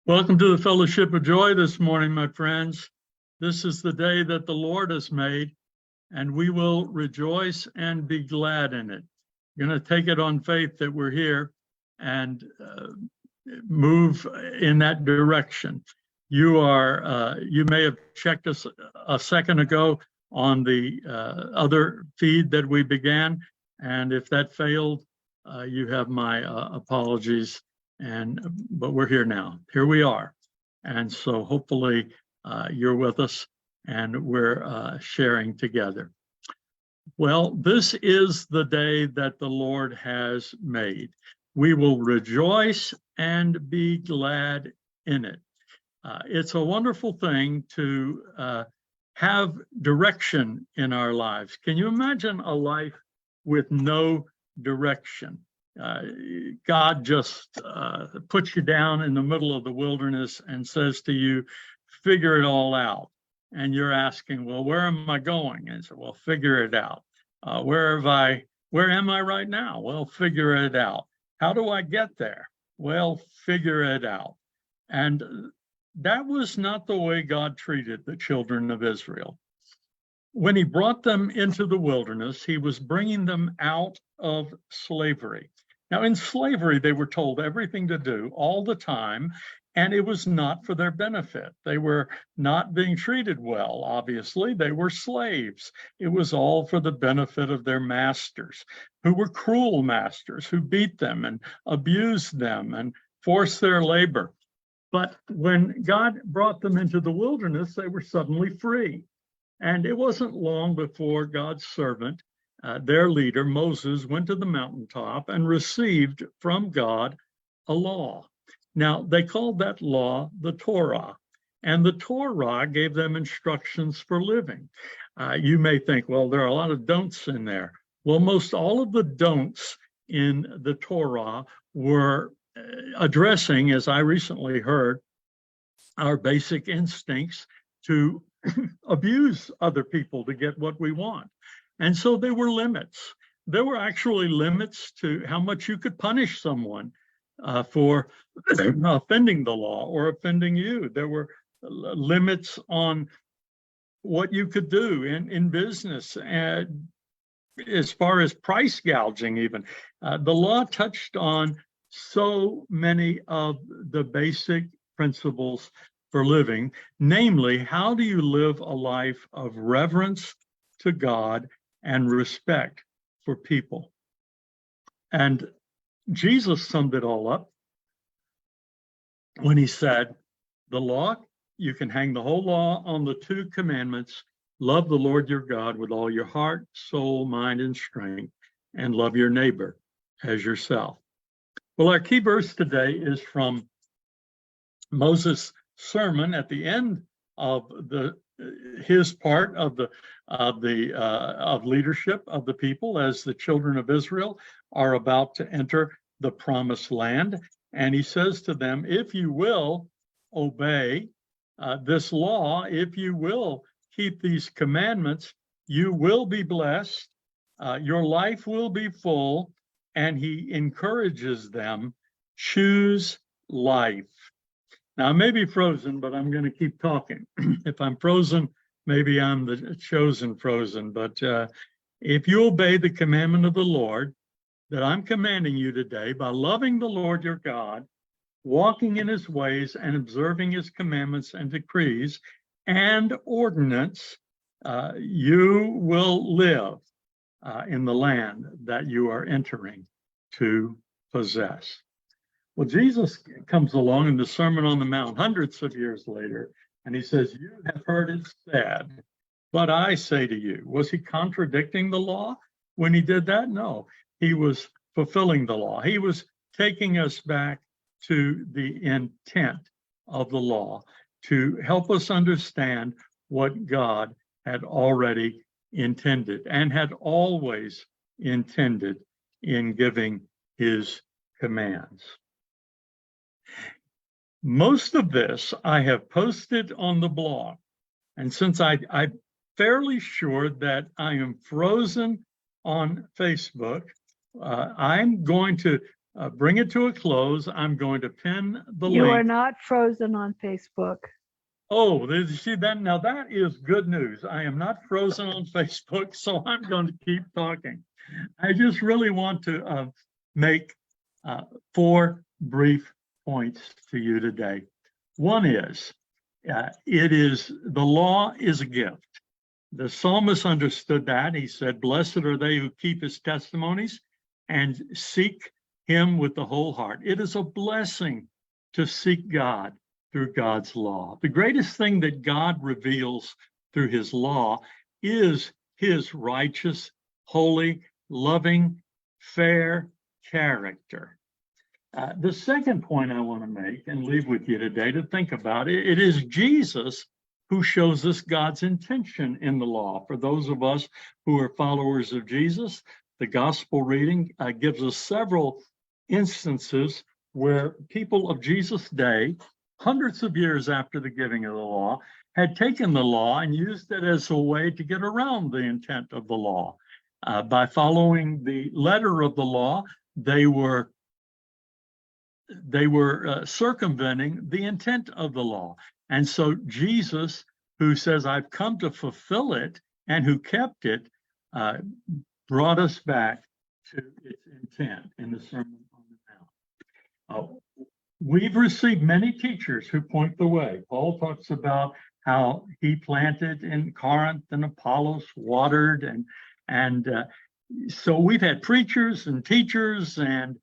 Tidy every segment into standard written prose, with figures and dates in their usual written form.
Welcome to the Fellowship of Joy this morning, my friends. This is the day that the Lord has made, and we will rejoice and be glad in it. We're going to take it on faith that we're here and move in that direction. You may have checked us a second ago on the other feed that we began, and if that failed, you have my apologies. But we're here now. Here we are. And so hopefully you're with us and we're sharing together. Well, this is the day that the Lord has made. We will rejoice and be glad in it. It's a wonderful thing to have direction in our lives. Can you imagine a life with no direction? God just puts you down in the middle of the wilderness and says to you, figure it all out. And you're asking, well, where am I going? And so, well, figure it out. Where am I right now? Well, figure it out. How do I get there? Well, figure it out. And that was not the way God treated the children of Israel. When he brought them into the wilderness, he was bringing them out of slavery. Now, in slavery, they were told everything to do all the time, and it was not for their benefit. They were not being treated well, obviously. They were slaves. It was all for the benefit of their masters, who were cruel masters, who beat them and abused them and forced their labor. But when God brought them into the wilderness, they were suddenly free. And it wasn't long before God's servant, their leader, Moses, went to the mountaintop and received from God a law. Now, they called that law the Torah, and the Torah gave them instructions for living. You may think, well, there are a lot of don'ts in there. Well, most all of the don'ts in the Torah were addressing, as I recently heard, our basic instincts to abuse other people to get what we want. And so there were limits. There were actually limits to how much you could punish someone for offending the law or offending you. There were limits on what you could do in business, and as far as price gouging even. The law touched on so many of the basic principles for living, namely, how do you live a life of reverence to God and respect for people? And Jesus summed it all up when he said, the law, you can hang the whole law on the two commandments: love the Lord your God with all your heart, soul, mind, and strength, and love your neighbor as yourself. Well, our key verse today is from Moses' sermon at the end of his part of leadership of the people as the children of Israel are about to enter the promised land. And he says to them, if you will obey this law, if you will keep these commandments, you will be blessed, your life will be full. And he encourages them, choose life. Now, I may be frozen, but I'm going to keep talking. If I'm frozen, maybe I'm the chosen frozen. But if you obey the commandment of the Lord that I'm commanding you today by loving the Lord your God, walking in his ways and observing his commandments and decrees and ordinance, you will live in the land that you are entering to possess. Well, Jesus comes along in the Sermon on the Mount hundreds of years later, and he says, you have heard it said, but I say to you. Was he contradicting the law when he did that? No, he was fulfilling the law. He was taking us back to the intent of the law to help us understand what God had already intended and had always intended in giving his commands. Most of this I have posted on the blog. And since I'm fairly sure that I am frozen on Facebook, I'm going to bring it to a close. I'm going to pin the You link. are not frozen on Facebook. Oh, see that? Now that is good news. I am not frozen on Facebook, so I'm going to keep talking. I just really want to make 4 brief points to you today. One is, the law is a gift. The psalmist understood that. He said, "Blessed are they who keep his testimonies and seek him with the whole heart." It is a blessing to seek God through God's law. The greatest thing that God reveals through his law is his righteous, holy, loving, fair character. The second point I want to make and leave with you today to think about, it is Jesus who shows us God's intention in the law. For those of us who are followers of Jesus, the gospel reading gives us several instances where people of Jesus' day, hundreds of years after the giving of the law, had taken the law and used it as a way to get around the intent of the law. By following the letter of the law, they were circumventing the intent of the law. And so Jesus, who says, "I've come to fulfill it," and who kept it, brought us back to its intent in the Sermon on the Mount. We've received many teachers who point the way. Paul talks about how he planted in Corinth and Apollos watered, and so we've had preachers and teachers and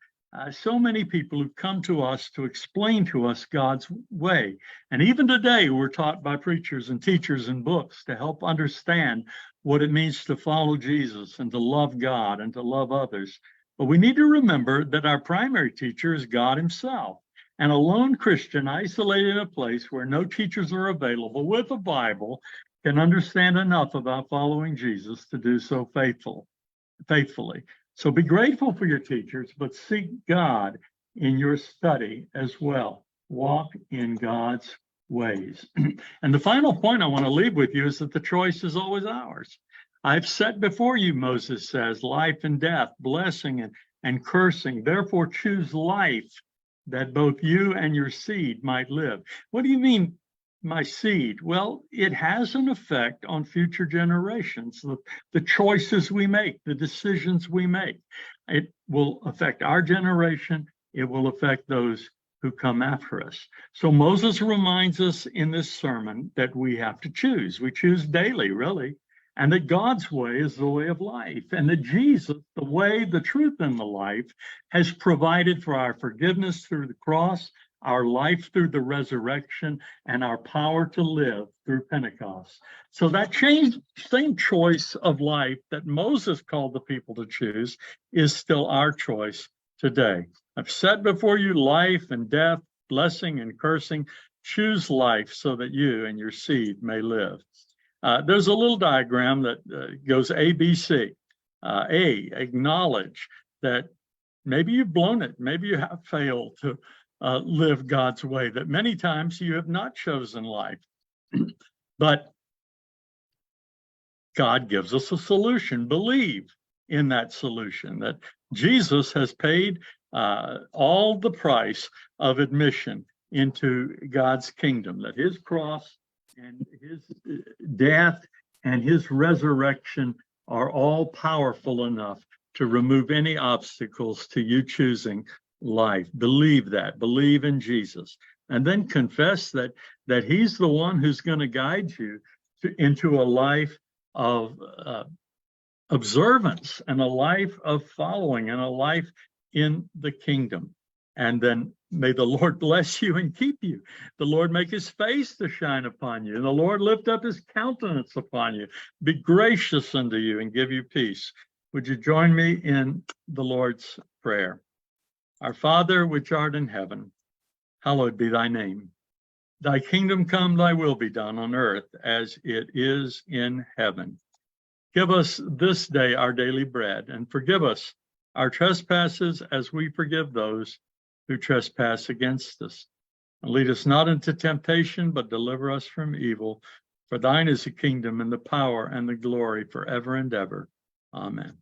so many people who've come to us to explain to us God's way. And even today, we're taught by preachers and teachers in books to help understand what it means to follow Jesus and to love God and to love others. But we need to remember that our primary teacher is God himself. And a lone Christian isolated in a place where no teachers are available with a Bible can understand enough about following Jesus to do so faithfully. So be grateful for your teachers, but seek God in your study as well. Walk in God's ways. And the final point I want to leave with you is that the choice is always ours. "I've set before you," Moses says, "life and death, blessing and cursing. Therefore choose life, that both you and your seed might live." What do you mean, my seed? Well, it has an effect on future generations. The choices we make, the decisions we make, it will affect our generation. It will affect those who come after us. So Moses reminds us in this sermon that we have to choose. We choose daily, really, and that God's way is the way of life, and that Jesus, the way, the truth, and the life, has provided for our forgiveness through the cross, our life through the resurrection, and our power to live through Pentecost. So that same choice of life that Moses called the people to choose is still our choice today. "I've set before you life and death, blessing and cursing. Choose life so that you and your seed may live." There's a little diagram that goes A, B, C. A, acknowledge that maybe you've blown it. Maybe you have failed to live God's way, that many times you have not chosen life. But God gives us a solution. Believe in that solution, that Jesus has paid all the price of admission into God's kingdom, that his cross and his death and his resurrection are all powerful enough to remove any obstacles to you choosing life. Believe that. Believe in Jesus. And then confess that he's the one who's going to guide you into a life of observance and a life of following and a life in the kingdom. And then may the Lord bless you and keep you. The Lord make his face to shine upon you. And the Lord lift up his countenance upon you, be gracious unto you, and give you peace. Would you join me in the Lord's Prayer? Our Father, which art in heaven, hallowed be thy name. Thy kingdom come, thy will be done on earth as it is in heaven. Give us this day our daily bread, and forgive us our trespasses as we forgive those who trespass against us. And lead us not into temptation, but deliver us from evil. For thine is the kingdom and the power and the glory forever and ever. Amen.